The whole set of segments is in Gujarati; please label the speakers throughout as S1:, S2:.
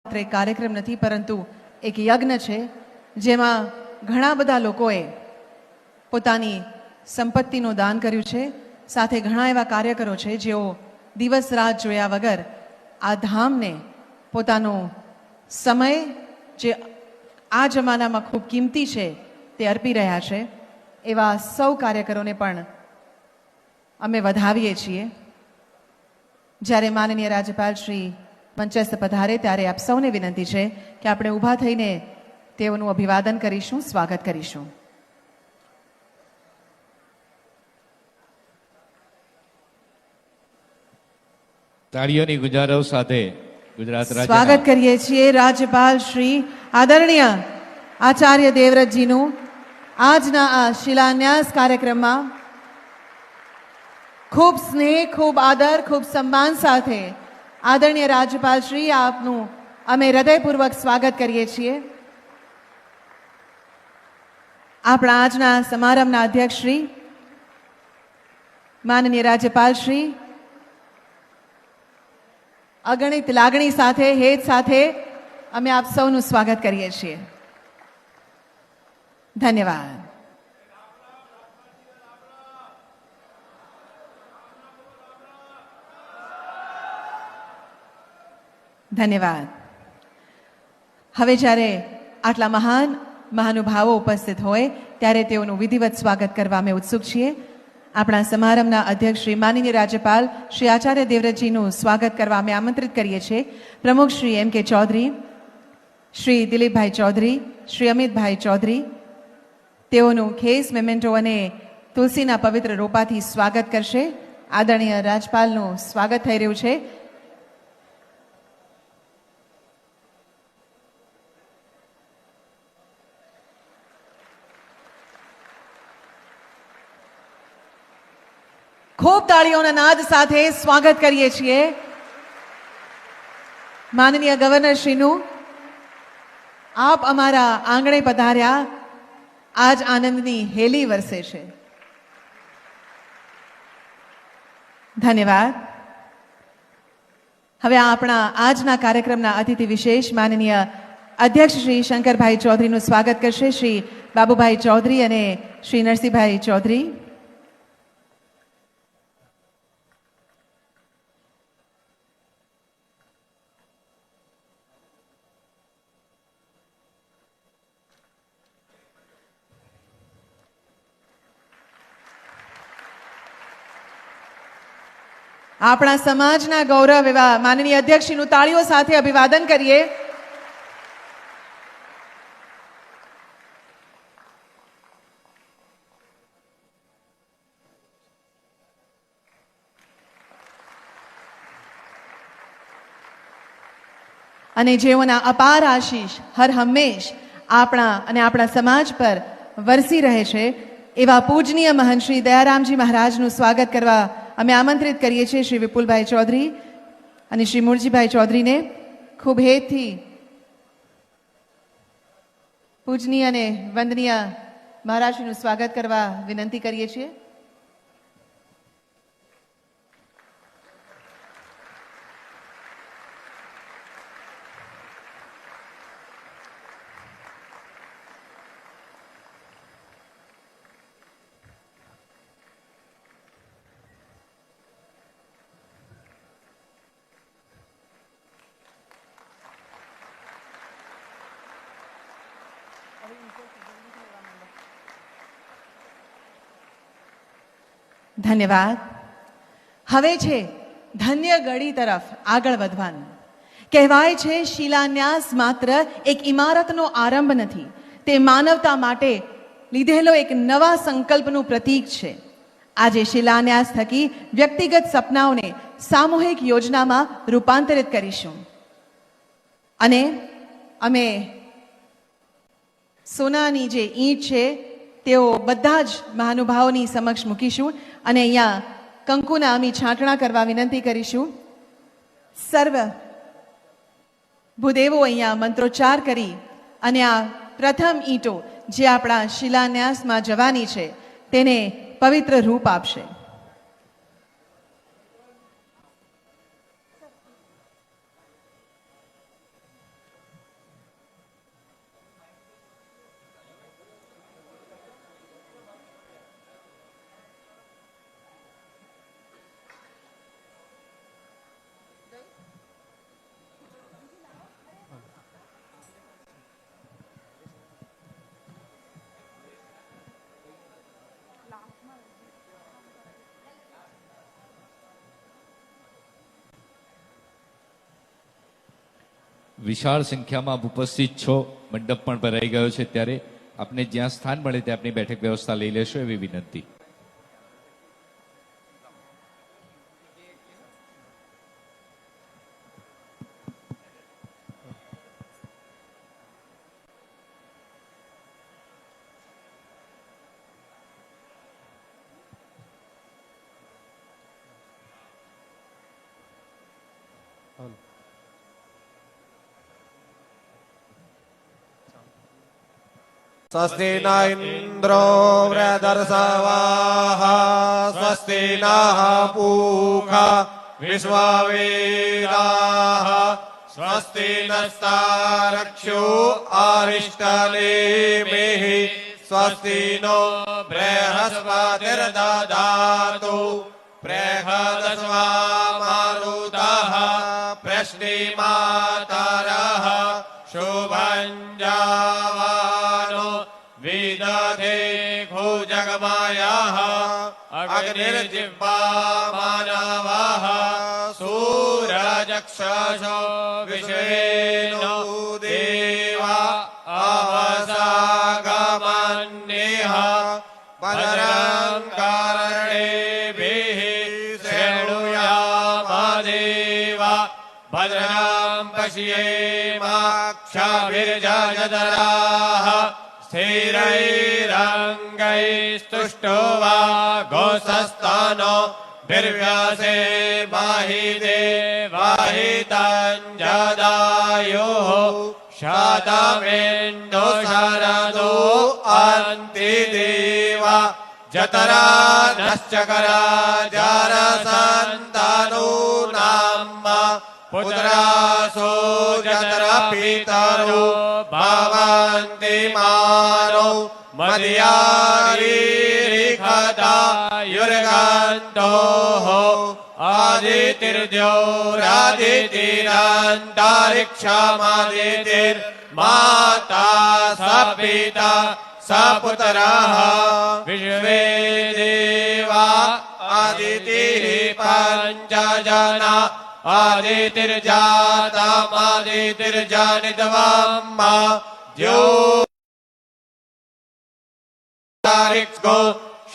S1: માત્ર એક કાર્યક્રમ નથી, પરંતુ એક યજ્ઞ છે, જેમાં ઘણા બધા લોકોએ પોતાની સંપત્તિનું દાન કર્યું છે. સાથે ઘણા એવા કાર્યકરો છે જેઓ દિવસ રાત જોયા વગર આ ધામને પોતાનો સમય, જે આ જમાનામાં ખૂબ કિંમતી છે, તે અર્પી રહ્યા છે. એવા સૌ કાર્યકરોને પણ અમે વધાવીએ છીએ. જ્યારે માનનીય રાજ્યપાલ શ્રી મંચસ્થ પધારે ત્યારે આપ સૌને વિનંતી છે કે આપણે ઊભા થઈને તેઓનું અભિવાદન કરીશું, સ્વાગત કરીશું.
S2: તાળીઓની ગુજારવ સાથે ગુજરાત રાજ્ય
S1: સ્વાગત કરીએ છીએ રાજ્યપાલ શ્રી આદરણીય આચાર્ય દેવવ્રતજીનું આજના આ શિલાન્યાસ કાર્યક્રમમાં ખૂબ સ્નેહ, ખૂબ આદર, ખૂબ સન્માન સાથે આદરણીય રાજ્યપાલ શ્રી આપનું અમે હૃદયપૂર્વક સ્વાગત કરીએ છીએ. આપણા આજના સમારંભના અધ્યક્ષ શ્રી માનનીય રાજ્યપાલ શ્રી અગણિત લાગણી સાથે, હેત સાથે અમે આપ સૌનું સ્વાગત કરીએ છીએ. ધન્યવાદ. ધન્યવાદ. હવે જ્યારે આટલા મહાન મહાનુભાવો ઉપસ્થિત હોય ત્યારે તેઓનું વિધિવત સ્વાગત કરવા અમે ઉત્સુક છીએ. આપણા સમારંભના અધ્યક્ષ શ્રી માનનીય રાજ્યપાલ શ્રી આચાર્ય દેવવ્રતજીનું સ્વાગત કરવા અમે આમંત્રિત કરીએ છીએ. પ્રમુખ શ્રી એમ કે ચૌધરી, શ્રી દિલીપભાઈ ચૌધરી, શ્રી અમિતભાઈ ચૌધરી તેઓનું ખેસ, મેમેન્ટો અને તુલસીના પવિત્ર રોપાથી સ્વાગત કરશે. આદરણીય રાજ્યપાલનું સ્વાગત થઈ રહ્યું છે. ખૂબ તાળીઓના નાદ સાથે સ્વાગત કરીએ છીએ માનનીય ગવર્નર શ્રીનું. આપ અમારા આંગણે પધાર્યા, આજ આનંદની હેલી વરસે છે. ધન્યવાદ. હવે આપણા આજના કાર્યક્રમના અતિથિ વિશેષ માનનીય અધ્યક્ષ શ્રી શંકરભાઈ ચૌધરીનું સ્વાગત કરશે શ્રી બાબુભાઈ ચૌધરી અને શ્રી નરસિંહભાઈ ચૌધરી. આપણા સમાજના ગૌરવ એવા માનનીય અધ્યક્ષનું તાળીઓ સાથે અભિવાદન કરીએ. અને જેઓના અપાર આશીષ હર હંમેશ આપણા અને આપણા સમાજ પર વરસી રહે છે એવા પૂજનીય મહંત શ્રી દયારામજી મહારાજનું સ્વાગત કરવા અમે આમંત્રિત કરીએ છીએ શ્રી વિપુલભાઈ ચૌધરી અને શ્રી મૂળજીભાઈ ચૌધરીને. ખૂબ હેતથી પૂજનીય અને વંદનીય મહારાજનું સ્વાગત કરવા વિનંતી કરીએ છીએ. ધન્યવાદ. હવે છે ધન્ય ગળી તરફ આગળ વધવાનું. કહેવાય છે શિલાન્યાસ માત્ર એક ઇમારતનો આરંભ નથી, તે માનવતા માટે લીધેલો એક નવા સંકલ્પનું પ્રતીક છે. આજે શિલાન્યાસ થકી વ્યક્તિગત સપનાઓને સામૂહિક યોજનામાં રૂપાંતરિત કરીશું અને અમે સોનાની જે ઈંટ છે તેઓ બધા જ મહાનુભાવોની સમક્ષ મૂકીશું અને અહીંયા કંકુના અમે છાંટણા કરવા વિનંતી કરીશું. સર્વ ભૂદેવો અહીંયા મંત્રોચ્ચાર કરી અને આ પ્રથમ ઈંટો જે આપણા શિલાન્યાસમાં જવાની છે તેને પવિત્ર રૂપ આપશે.
S2: વિશાળ સંખ્યામાં આપ ઉપસ્થિત છો, મંડપ પણ ભરાઈ ગયો છે, ત્યારે આપને જ્યાં સ્થાન મળે ત્યાં આપની બેઠક વ્યવસ્થા લઈ લેશો એવી વિનંતી.
S3: स्वस्ति न इन्द्रो वृधर्षवाः स्वस्ति नः पूषा विश्ववेदाः स्वस्ति नस्तारक्षो अरिष्टनेमिः स्वस्ति नो बृहस्पतिर्दधातु बृहदस्वा मारुतः प्रश्निमातरः शुभञ्जावानो विदधे भुजगमायाः अग्निर्जिह्वा मानवः सूरजक्षसो विश्वेनो देवा अवसागमन्येह भद्रं कर्णेभिः शृणुयामदेवा भद्रं पश्येमाक्षभिर्जजदराः स्थिरैरङ्गैस्तुष्टो वा गोसस्तानो भिर्व्यासे माहिते वाहितञ्जदायुः शतमेन्दो शरदो अन्तिदेवा जतरा नश्चकरा जरसन्तानो नाम पुत्रासो जतरा पितरो भवन्ति मानो मद्यारीरिखता युर्गन्तोः आदितिर्द्योरादितिरन्तरिक्षमादितिर्माता स पिता स पुत्रः विश्वे देवा आदितिः पञ्चजना आदितिर्जातमादितिर्जनितवाम्मा ज्योतिर्गो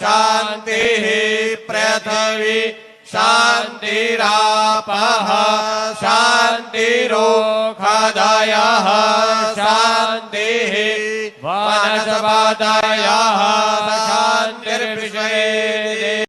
S3: शान्तिः पृथिवी शान्तिरापः शान्तिरोषधयः शान्तिः वनस्पतयः शान्तिर्विश्वे